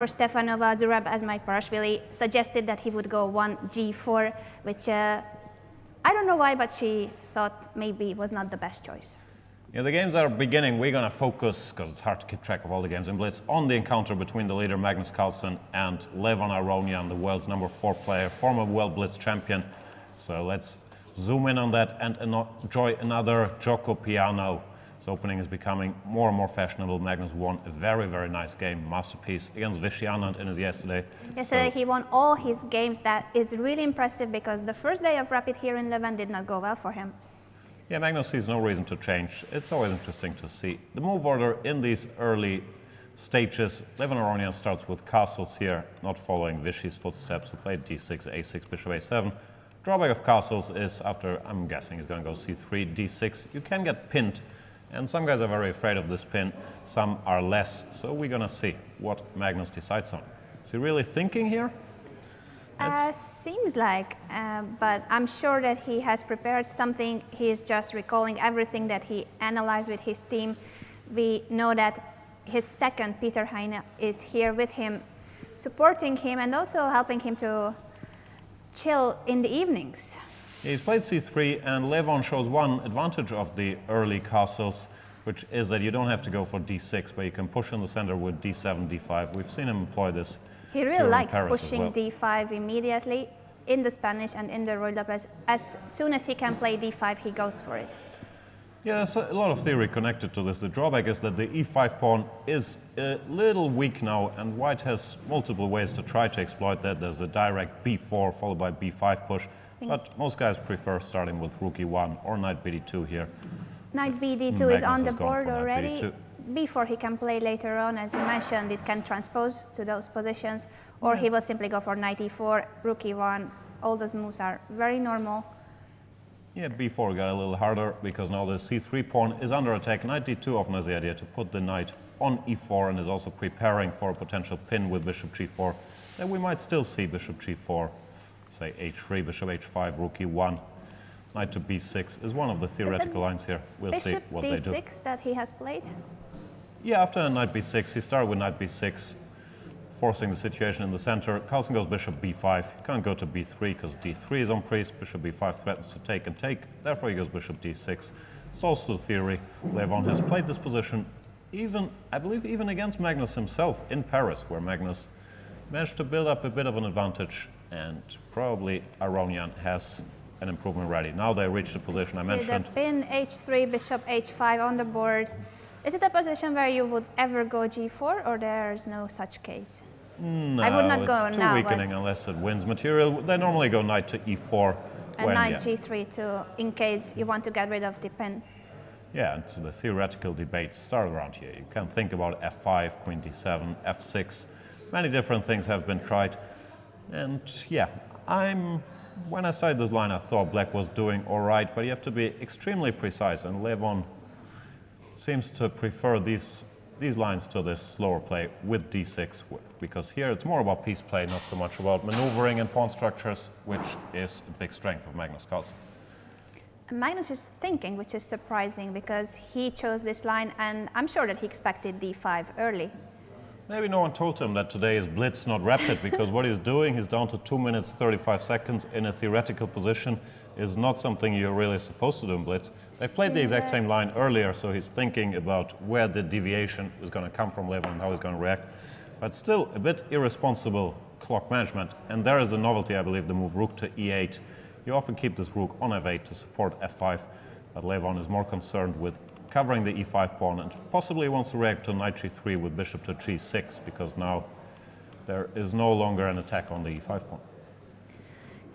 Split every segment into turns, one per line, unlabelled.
Stefanova, Zurab Asmai-Parashvili suggested that he would go 1 G4, which I don't know why, but she thought maybe was not the best choice.
Yeah, the games are beginning. We're going to focus, because it's hard to keep track of all the games in Blitz, on the encounter between the leader Magnus Carlsen and Levon Aronian, the world's #4 player, former World Blitz champion. So let's zoom in on that and enjoy another Giuoco piano. His opening is becoming more and more fashionable. Magnus won a very, very nice game, masterpiece, against Vichy Anand in his yesterday.
Yesterday he won all his games. That is really impressive because the first day of Rapid here in Leuven did not go well for him.
Yeah, Magnus sees no reason to change. It's always interesting to see the move order in these early stages. Levon Aronian starts with castles here, not following Vichy's footsteps, who played d6, a6, bishop a7. Drawback of castles is after, I'm guessing he's going to go c3, d6. You can get pinned, and some guys are very afraid of this pin, some are less. So we're going to see what Magnus decides on. Is he really thinking here?
Seems like, but I'm sure that he has prepared something. He is just recalling everything that he analyzed with his team. We know that his second, Peter Heine, is here with him, supporting him and also helping him to chill in the evenings.
Yeah, he's played c3, and Levon shows one advantage of the early castles, which is that you don't have to go for d6, but you can push in the center with d7, d5. We've seen him employ this.
He really likes
Paris
pushing d5 immediately in the Spanish and in the Ruy Lopez. As soon as he can play d5, he goes for it.
Yeah, there's a lot of theory connected to this. The drawback is that the e5 pawn is a little weak now, and white has multiple ways to try to exploit that. There's a direct b4 followed by b5 push, but most guys prefer starting with rook e1 or knight bd2 here.
Knight bd2 is on the board already.
bd2.
Before he can play later on, as you mentioned, it can transpose to those positions, or he will simply go for knight e4, rook e1. All those moves are very normal.
Yeah, b4 got a little harder because now the c3 pawn is under attack. Knight d2 often has the idea to put the knight on e4 and is also preparing for a potential pin with bishop g4. Then we might still see bishop g4, say h3, bishop h5, rook e1. Knight to b6 is one of the theoretical lines here. We'll see what they do.
Bishop d6 that he has played?
Yeah, after knight b6, he started with knight b6, forcing the situation in the center. Carlsen goes bishop b5. He can't go to b3 because d3 is on priest. Bishop b5 threatens to take and take. Therefore, he goes bishop d6. It's also the theory. Levon has played this position even, I believe, even against Magnus himself in Paris, where Magnus managed to build up a bit of an advantage, and probably Aronian has an improvement ready. Now they reach the position I mentioned.
The pin h3, bishop h5 on the board. Is it a position where you would ever go g4, or there's no such case?
No,
I would not go
it's too
now,
weakening unless it wins material. They normally go knight to e4.
And knight g3 too, in case you want to get rid of the pin.
Yeah, and so the theoretical debates start around here. You can think about f5, queen d7, f6. Many different things have been tried. And yeah, when I started this line, I thought black was doing all right, but you have to be extremely precise, and Levon seems to prefer these lines to this slower play with d6, because here it's more about piece play, not so much about maneuvering and pawn structures, which is a big strength of Magnus Carlsen.
Magnus is thinking, which is surprising, because he chose this line, and I'm sure that he expected d5 early.
Maybe no one told him that today is Blitz, not Rapid, because what he's doing, he's down to 2 minutes 35 seconds in a theoretical position, is not something you're really supposed to do in Blitz. They played the exact same line earlier, so he's thinking about where the deviation is going to come from Levon and how he's going to react. But still, a bit irresponsible clock management. And there is a novelty, I believe, the move rook to e8. You often keep this rook on f8 to support f5, but Levon is more concerned with covering the e5 pawn and possibly wants to react to knight g3 with bishop to g6, because now there is no longer an attack on the e5 pawn.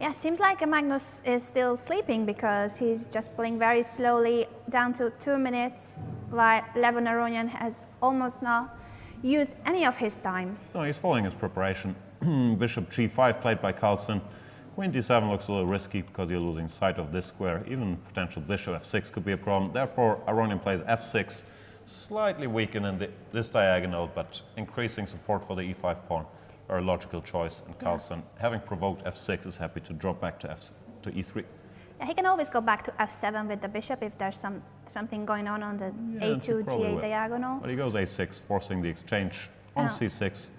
Yeah, seems like Magnus is still sleeping because he's just playing very slowly, down to 2 minutes, while Levon Aronian has almost not used any of his time.
No, he's following his preparation. Bishop g5 played by Carlsen. Queen d7 looks a little risky because you're losing sight of this square. Even potential bishop f6 could be a problem. Therefore, Aronian plays f6, slightly weakening this diagonal, but increasing support for the e5 pawn. Or a logical choice, and Carlsen, having provoked f6, is happy to drop back to e3.
Yeah, he can always go back to f7 with the bishop if there's something going on the a2, g8 diagonal.
But he goes a6, forcing the exchange on c6.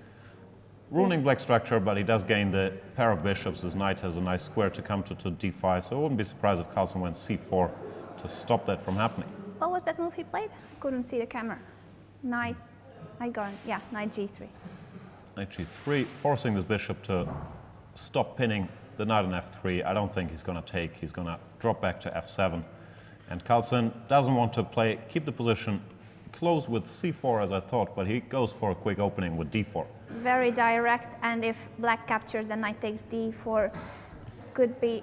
ruining black structure, but he does gain the pair of bishops. His knight has a nice square to come to d5, so I wouldn't be surprised if Carlsen went c4 to stop that from happening.
What was that move he played? Couldn't see the camera. Knight g3.
Knight g3, forcing this bishop to stop pinning the knight on f3. I don't think he's going to take. He's going to drop back to f7. And Carlsen doesn't want to keep the position close with c4 as I thought, but he goes for a quick opening with d4.
Very direct, and if black captures, the knight takes d4 could be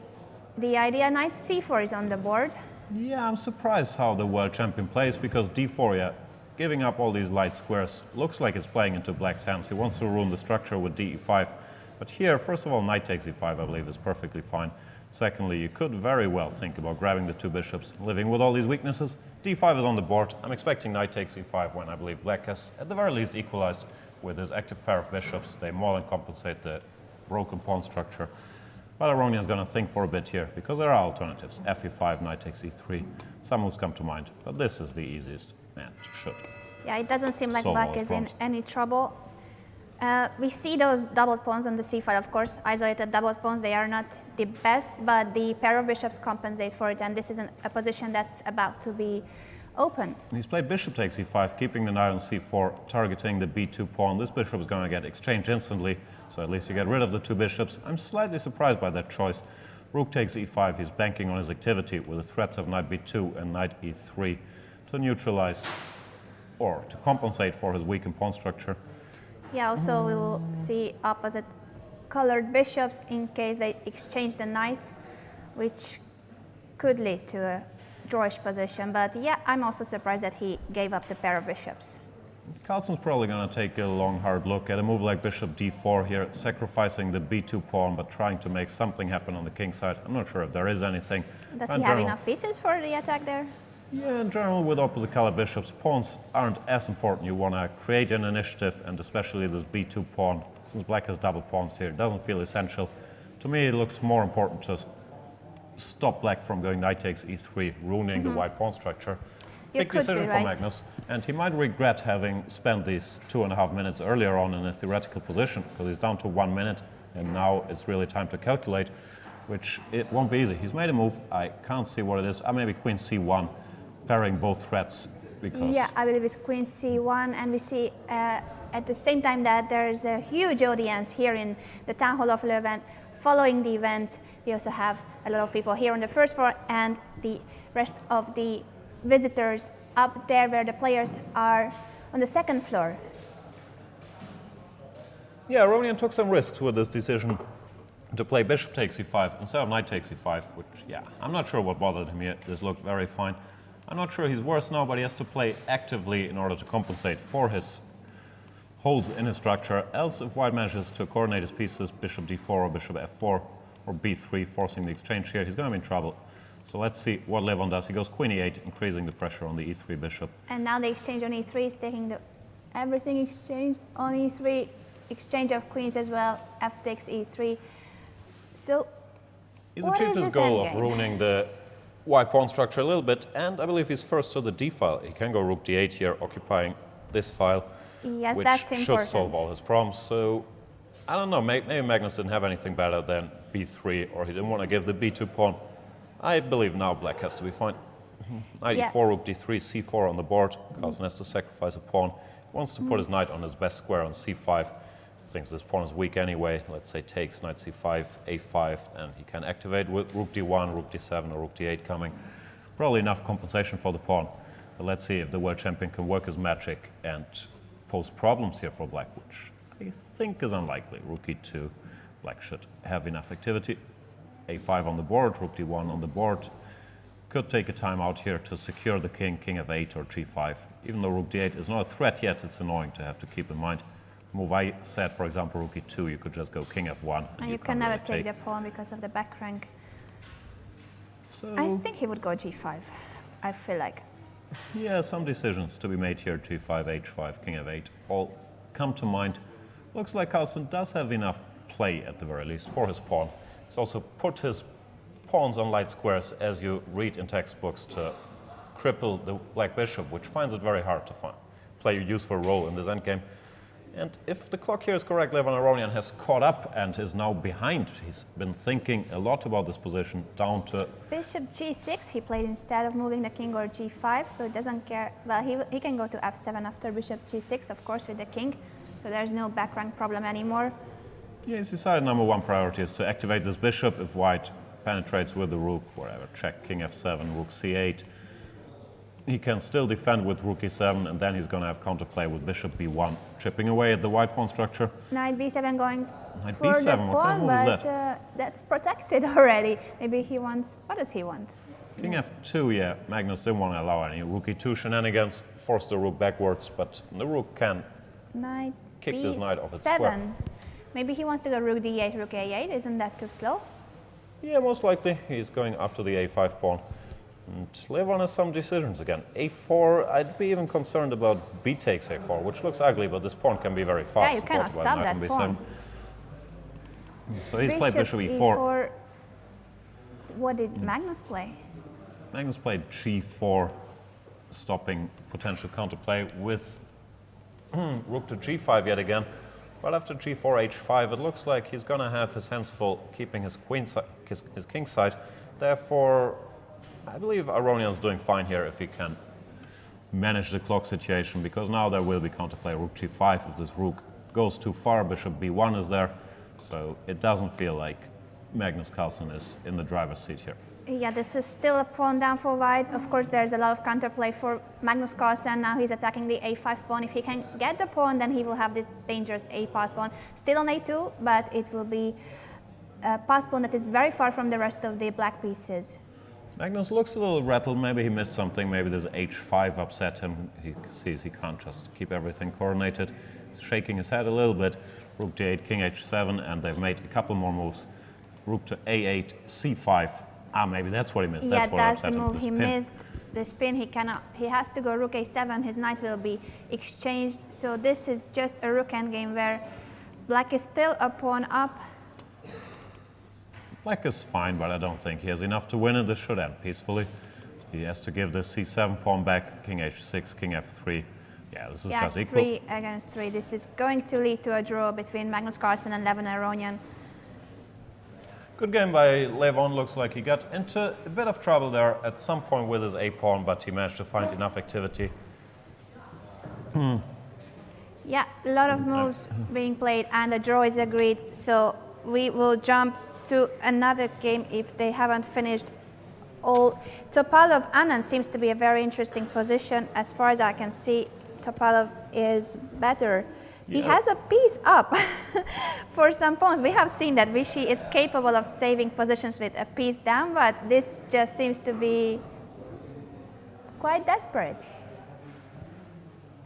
the idea. Knight c4 is on the board.
Yeah, I'm surprised how the world champion plays, because d4, yeah, giving up all these light squares, looks like it's playing into black's hands. He wants to ruin the structure with d5. But here, first of all, knight takes e5, I believe, is perfectly fine. Secondly, you could very well think about grabbing the two bishops, living with all these weaknesses. d5 is on the board. I'm expecting knight takes e5 when I believe black has, at the very least, equalized with his active pair of bishops. They more than compensate the broken pawn structure. But Aronian is going to think for a bit here, because there are alternatives. fe5, knight takes e3. Some moves come to mind, but this is the easiest, and should.
Yeah, it doesn't seem like
Solve all
black
his
is in
problems.
any trouble. We see those doubled pawns on the c5, of course, isolated doubled pawns. They are not the best, but the pair of bishops compensate for it, and this is a position that's about to be open.
He's played bishop takes e5, keeping the knight on c4, targeting the b2 pawn. This bishop is going to get exchanged instantly, so at least you get rid of the two bishops. I'm slightly surprised by that choice. Rook takes e5, he's banking on his activity with the threats of knight b2 and knight e3 to neutralize or to compensate for his weakened pawn structure.
Yeah, also we will see opposite colored bishops in case they exchange the knights, which could lead to a drawish position. But yeah, I'm also surprised that he gave up the pair of bishops.
Carlsen's probably going to take a long, hard look at a move like bishop d4 here, sacrificing the b2 pawn, but trying to make something happen on the king side. I'm not sure if there is anything.
Does
In
he have
general-
enough pieces for the attack there?
Yeah, in general, with opposite color bishops, pawns aren't as important. You want to create an initiative, and especially this b2 pawn, since black has double pawns here, it doesn't feel essential. To me, it looks more important to stop black from going knight takes e3, ruining the white pawn structure.
You
Big
could be
decision for
right.
Magnus, and he might regret having spent these 2.5 minutes earlier on in a theoretical position, because he's down to 1 minute, and now it's really time to calculate, which it won't be easy. He's made a move. I can't see what it is. Maybe queen c1. Pairing both threats, because
Yeah, I believe it's queen c1, and we see at the same time that there is a huge audience here in the town hall of Leuven following the event. We also have a lot of people here on the first floor, and the rest of the visitors up there where the players are on the second floor.
yeah, Aronian took some risks with this decision to play bishop takes e5 instead of knight takes e5, which, yeah, I'm not sure what bothered him here. This looked very fine. I'm not sure he's worse now, but he has to play actively in order to compensate for his holes in his structure. Else, if white manages to coordinate his pieces, bishop d4 or bishop f4 or b3, forcing the exchange here, he's going to be in trouble. So let's see what Levon does. He goes queen e8, increasing the pressure on the e3 bishop.
And now the exchange on e3 is taking everything exchanged on e3, exchange of queens as well, f takes e3. So
He's
what
achieved
is
his
this
goal of
endgame?
ruining the white pawn structure a little bit, and I believe he's first to the d file. He can go rook d8 here, occupying this file,
yes,
which
that's
should
important.
solve all his problems. So I don't know, maybe Magnus didn't have anything better than b3, or he didn't want to give the b2 pawn. I believe now black has to be fine. Knight
Yeah.
e4, rook d3, c4 on the board. Carlsen has to sacrifice a pawn. He wants to put his knight on his best square on c5. Thinks this pawn is weak anyway. Let's say takes knight c5, a5, and he can activate with rook d1, rook d7, or rook d8 coming. Probably enough compensation for the pawn. But let's see if the world champion can work his magic and pose problems here for black, which I think is unlikely. Rook e2, black should have enough activity. a5 on the board, rook d1 on the board. Could take a time out here to secure the king, king f8 or g5. Even though rook d8 is not a threat yet, it's annoying to have to keep in mind. Move I said, for example, rook e2, you could just go king f1.
And you
can't
can never
really
take the pawn because of the back rank.
So,
I think he would go g5, I feel like.
yeah, some decisions to be made here, g5, h5, king f8, all come to mind. Looks like Carlsen does have enough play, at the very least, for his pawn. He's also put his pawns on light squares, as you read in textbooks, to cripple the black bishop, which finds it very hard to play a useful role in this endgame. And if the clock here is correct, Levon Aronian has caught up and is now behind. He's been thinking a lot about this position, down to...
Bishop g6 he played instead of moving the king, or g5, so it doesn't care. Well, he can go to f7 after bishop g6, of course, with the king, so there's no back rank problem anymore.
Yeah, he's decided number one priority is to activate this bishop if white penetrates with the rook, wherever. Check, king f7, rook c8. He can still defend with rook e7, and then he's going to have counterplay with bishop b1, chipping away at the white pawn structure.
Knight b7 going
Knight
for
b7,
the
what kind
pawn,
of move is
but that's protected already. Maybe he wants, what does he want?
King f2, yeah, Magnus didn't want to allow any rook e2 shenanigans, force the rook backwards, but the rook can
Knight
kick
b7.
this knight off its square.
Maybe he wants to go rook d8, rook a8, isn't that too slow?
Yeah, most likely he's going after the a5 pawn. And Levon has some decisions again. a4, I'd be even concerned about b takes a4, which looks ugly, but this pawn can be very fast.
Yeah, you cannot stop that pawn.
So he's played bishop e4.
What did Magnus play?
Magnus played g4, stopping potential counterplay with rook to g5 yet again. Well, after g4, h5, it looks like he's going to have his hands full keeping his queen his king side. Therefore, I believe Aronian's doing fine here if he can manage the clock situation, because now there will be counterplay rook g5 if this rook goes too far. Bishop b1 is there, so it doesn't feel like Magnus Carlsen is in the driver's seat here.
Yeah, this is still a pawn down for white. Of course, there's a lot of counterplay for Magnus Carlsen. Now he's attacking the a5 pawn. If he can get the pawn, then he will have this dangerous a-pass pawn. Still on a2, but it will be a pass pawn that is very far from the rest of the black pieces.
Magnus looks a little rattled. Maybe he missed something. Maybe this h5 upset him. He sees he can't just keep everything coordinated. He's shaking his head a little bit. Rook d8, king h7, and they've made a couple more moves. Rook to a8, c5. Ah, maybe that's what he missed.
Yeah,
that's what
that's
upset
the move.
him.
He missed the spin. He cannot. He has to go rook a7. His knight will be exchanged. So this is just a rook endgame where black is still a pawn up.
Black is fine, but I don't think he has enough to win it. This should end peacefully. He has to give the c7 pawn back, king h6, king f3. Yeah, this is just equal.
3 against 3. This is going to lead to a draw between Magnus Carlsen and Levon Aronian.
Good game by Levon. Looks like he got into a bit of trouble there at some point with his a-pawn, but he managed to find enough activity.
Yeah, a lot of moves being played, and the draw is agreed. So we will jump to another game if they haven't finished all. Topalov Anand seems to be a very interesting position. As far as I can see, Topalov is better. Yeah. He has a piece up for some pawns. We have seen that Vichy is capable of saving positions with a piece down, but this just seems to be quite desperate.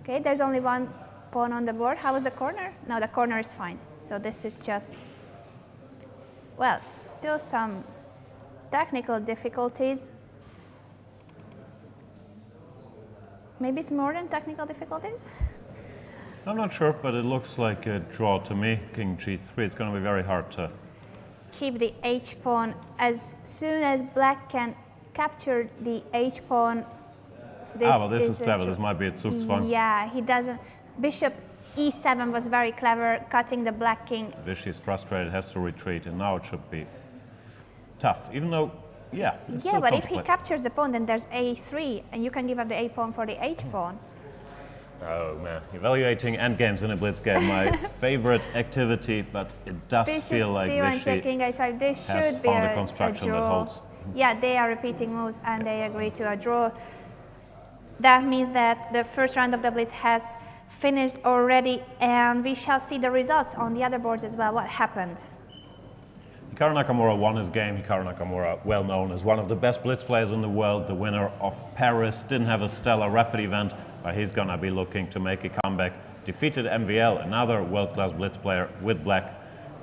Okay, there's only one pawn on the board. How was the corner? No, the corner is fine. So this is just, well, still some technical difficulties. Maybe it's more than technical difficulties?
I'm not sure, but it looks like a draw to me. King g3, it's going to be very hard to
keep the h-pawn. As soon as black can capture the h-pawn,
this is clever. This might be a Zugzwang.
Yeah, he doesn't. Bishop e7 was very clever, cutting the black king.
Vichy is frustrated, has to retreat, and now it should be tough, even though, yeah.
Yeah, but if he captures the pawn, then there's a3, and you can give up the a-pawn for the h-pawn.
Oh man, evaluating endgames in a blitz game, my favorite activity, but it does feel like Vichy
king h5. This
has
should be
found a construction that holds.
Yeah, they are repeating moves, and they agree to a draw. That means that the first round of the blitz has finished already, and we shall see the results on the other boards as well. What happened?
Hikaru Nakamura won his game. Hikaru Nakamura, well known as one of the best blitz players in the world, the winner of Paris, didn't have a stellar rapid event, but he's gonna be looking to make a comeback. Defeated MVL, another world-class blitz player, with black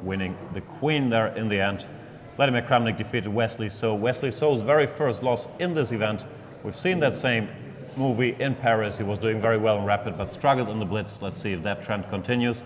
winning the queen there in the end. Vladimir Kramnik defeated Wesley So. Wesley So's very first loss in this event. We've seen that same movie in Paris. He was doing very well in rapid, but struggled in the blitz. Let's see if that trend continues.